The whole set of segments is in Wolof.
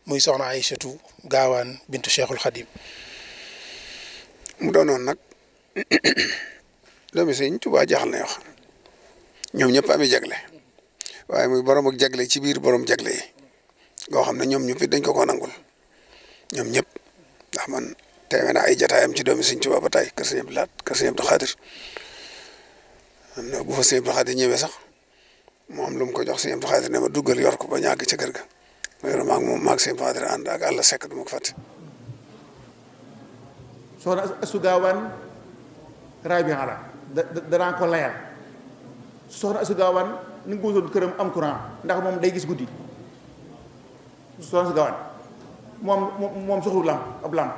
muy soxna Aïchatou Gaawaan bintu Cheikhul Khadim. mu doonoon nag doomi Sëñ Tuubaa jaaxal na wax ñoom ñëpp ami jagle waaye muy borom ak jagle ci biir borom jagle yi goo xam ne ñoom ñëpp dañ ko nangul ñoom ñëpp ndax man teewe na ay jataayam ci doomi Sëñ Tuubaa ba tey kër Sëñ Abdou Lahad kër Sëñ Abdou Khadir am na bu fa Sëñ Abdou Khadir ñëwee sax mu am lu mu ko jox Sëñ Abdou Khadir ne ma duggal yor ko ba ñàgg ca kër ga ma yor maag moom maag Sëñ Abdou Khadir ànd ak àlla sekk du ma ko fàtte. soxna Astu Gaawaan Rabi'a la danaa ko layal soxna Astu Gaawaan ni nga ko wutoon këram am courant ndax moom day gis guddi soxna Astu Gaawaan moom soxlu lamp ab lamp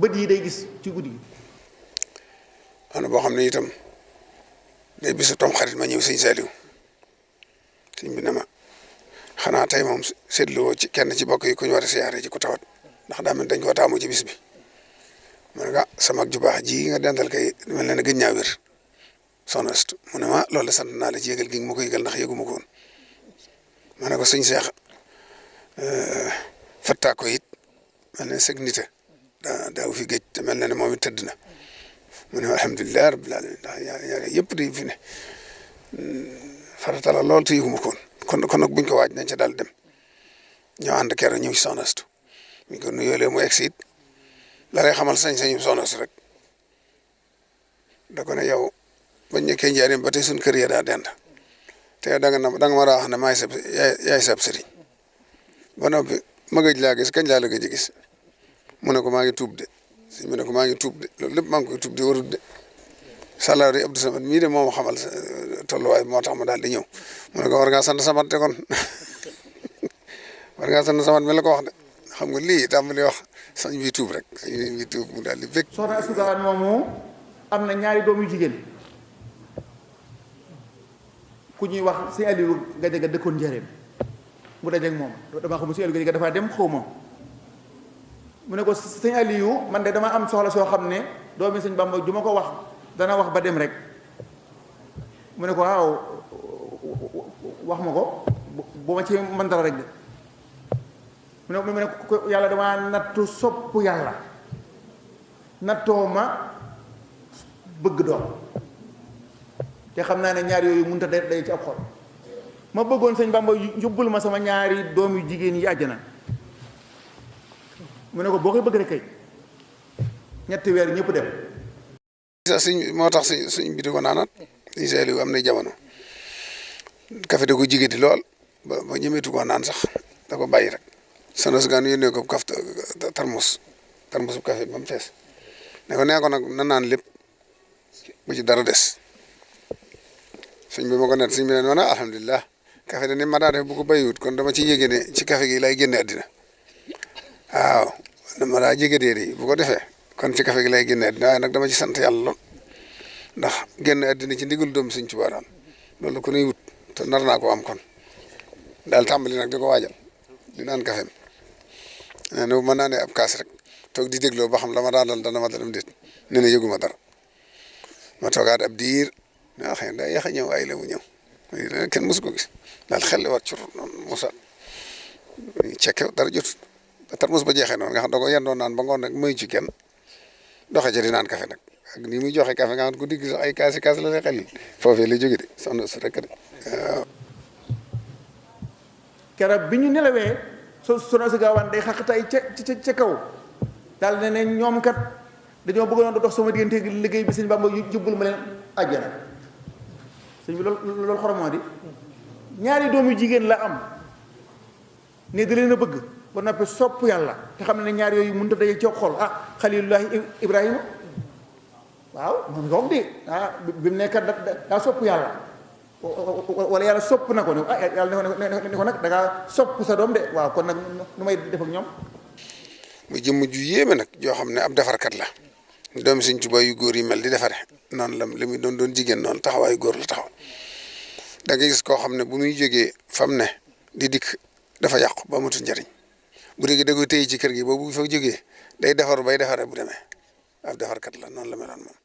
bët yi day gis ci guddi gi. am na boo xam ne itam day bisu tam xarit ma ñëw Sëñ Saliou sëñ bi ne ma xanaa tey moom seetluwoo ci kenn ci bokk yi ku ñu war a siyaare ci ku tawat ndax daa mel dañ koo taamu ci bis bi. ma ne ko sama ju baax ji nga dental kay mel na ne gëj ñaa wér soxna Astu mu ne ma loolu sant naa la ci yëgal gi nga ma ko yëgal ndax yëgu ma ko woon ma ne ko sëñ Seex fattaa ko it mel na sëg nite daaw fi géej te mel na ne moom it tëdd na mu ne alhamdulilah rabbil alamin ndax ñaar yëpp di fi ne farata la lool te yëgu ma ko woon kon nag buñ ko waaj nañ ca daal dem ñoo ànd keroog ñëw si soxna Astu mi ko nuyoolee mu egsi it la lay xamal sañ-sañu soxna Astu rek da ko ne yow bañ nekkee njaarim ba tey suñ kër ya daa dend te da nga ma daa wax ne yaay sab sëriñ ba noppi ma gëj laa gis kañ laa la gëj a gis mu ne ko maa ngi tuub de si mu ne ko maa ngi tuub de loolu lépp maa ngi koy tuub de warut de salaari Abdou Samad mii de moo ma xamal tolluwaay moo tax ma daal di ñëw mu ne ko war ngaa sant Samad de kon war ngaa sant Samad mi la ko wax de xam nga lii tàmbali wax sañ bi tuub rek sañ bi tuub mu daal di bëgg. soxna Astu Gaawaan moomu am na ñaari doom yu jigéen ku ñuy wax Sëñ Aliou Gadiaga dëkkoon Njaaréem mu dajeeg moom dama xam Sëñ Aliou Gadiaga dafa dem xaw ma mu ne ko Sëñ Aliou man de dama am soxla soo xam ne doomi Sëñ Bamba ju ma ko wax dana wax ba dem rek mu ne ko waaw wax ma ko bu ma ci mën dara rek de mu ne ko yàlla dama nattu sopp yàlla nattoo ma bëgg doom te xam naa ne ñaar yooyu mënut a day ci ab xol ma bëggoon Sëñ Bamba yóbbul ma sama ñaari doom yu jigéen yi àjjana mu ne ko boo koy bëgg rek kay ñetti weer ñëpp dem. moo tax suñ bi di ko naanaat Sëñ Saliou am na jamono kafe da ko jigéen lool ba ñemeetu ko naan sax da ko bàyyi rek. soxna Astu Gaawaan yónnee ko tarmus bu café ba mu fees ne ko nee ko nag na naan lépp bu ci dara des sëñ bi ma ko net sëñ bi ne ma alhamdulilah café de ni ma daa def bu ko bàyyiwut kon dama ci yéege ne ci café gi lay génne àddina waaw dama daa jégadee di bu ko defee kon ci café gi lay génne àddina waaye nag dama ci sant yàlla lool ndax génne àddina ci ndigal doom Sëñ Tuubaa daal loolu ko nuy wut te nar naa ko am kon daal tàmbali nag di ko waajal di naan café nee na mën naa ne ab kaas rek toog di dégloo ba xam la ma daal dana ma dalam déet nee na yëguma dara ma toogaat ab diir ah xëy na daa yéex a ñëw ay la mu ñëw kenn mosu ko gis daal xel li wat cur noonu mosa cekke dara jotut ba tar mos ba jeexee noonu nga xam da ko yendoon naan ba ngoon rek mayu ci kenn doxe ca di naan café nag ak ni muy joxe café nga xam ko digg sax ay kaas la lay xel foofee lay jóge de soxna su rek de waaw. keroog bi ñu nelawee soxna Astu Gaawaan day xaqataay ca kaw daal ne ñoom kat dañoo bëggoon dox sama diggante liggéey bi Sëñ Bamba jubbul ma leen àjjana sëñ bi loolu xoromoo di ñaari doomu jigéen la am ne da leen a bëgg ba noppi sopp yàlla te xam ne ñaar yooyu mënut a daje ci xol xalilullahi Ibrahima waaw moom nga wax de bi mu nekkat daa sopp yàlla wala yàlla sopp na ko ne yàlla ne ko nag da ngaa sopp sa doom de waaw kon nag nu may def ak ñoom. mu jëmm ju yéeme nag joo xam ne ab defarkat la doomi Sëñ Tuubaa yu góor yi mel di defare noonu la li muy doon jigéen noonu taxawaayu góor la taxaw da nga gis koo xam ne bu muy jógee fam ne di dikk dafa yàqu ba amatul njariñ bu dee da koy téye ci kër gi boobu fa jógee day defaru bay defare bu demee ab defarkat la noonu la meloon moom.